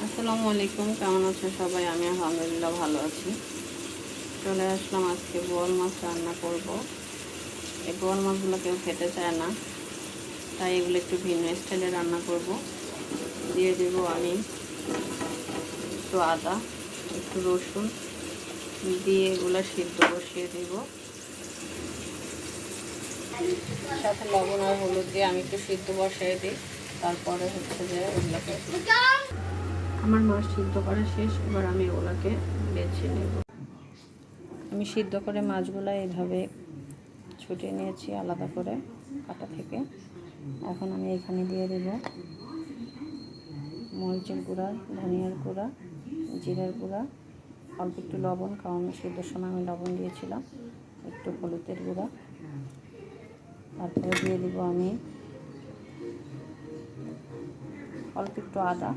আসসালামু আলাইকুম, কেমন আছেন সবাই? আমি আলহামদুলিল্লাহ ভালো আছি। চলে আসলাম, আজকে বোয়াল মাছ রান্না করব। এই বোয়াল মাছগুলো কেউ খেতে চায় না, তাই এগুলো একটু ভিন্ন স্টাইলে রান্না করব। দিয়ে দেব আমি একটু আদা, একটু রসুন দিয়ে এগুলো সিদ্ধ বসিয়ে দেব। সাথে লবণ আর হলুদ দিয়ে আমি একটু সিদ্ধ বসিয়ে দিই। তারপরে হচ্ছে যে এগুলোকে, আমার মাছ সিদ্ধ করা শেষ, এবার আমি ওগুলোকে বেছে নেব। আমি সিদ্ধ করে মাছগুলো এইভাবে ছুটিয়ে নিয়েছি আলাদা করে কাটা থেকে। এখন আমি এখানে দিয়ে দেব মরিচের গুঁড়া, ধনিয়ার গুঁড়া, জিরার গুঁড়া, অল্প একটু লবণ, কারণ সিদ্ধর সময় আমি লবণ দিয়েছিলাম, একটু হলুদের গুঁড়া। তারপরে দিয়ে দেবো আমি অল্প একটু আদা,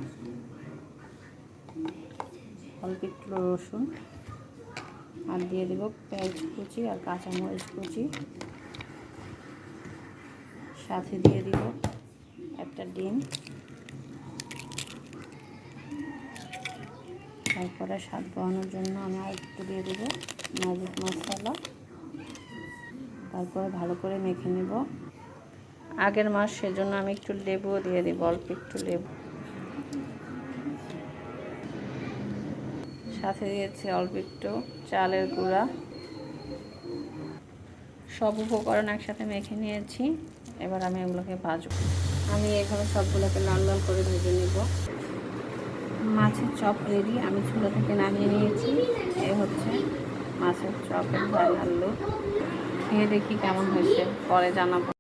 অল্প একটু রসুন, আর দিয়ে দেব পেঁয়াজ কুচি আর কাঁচামরিচ কুচি। সাথে দিয়ে দিব একটা ডিম। তারপরে স্বাদ বাড়ানোর জন্য আমি আর একটু দিয়ে দেব ম্যাজিক মশলা। তারপরে ভালো করে মেখে নেব। আগের মাস, সেজন্য আমি একটু লেবুও দিয়ে দেব, অল্প একটু লেবু। সাথে দিয়েছি অল্প একটু চালের গুঁড়া। সব উপকরণ একসাথে মেখে নিয়েছি। এবার আমি এগুলোকে ভাজবো। আমি এভাবে সবগুলোকে লাল লাল করে ভেজে নেব। মাছের চপ রেডি, আমি চুলা থেকে নামিয়ে নিয়েছি। এই হচ্ছে মাছের চপের ফাইনাল লুক। খেয়ে দেখি কেমন হয়েছে, পরে জানাবো।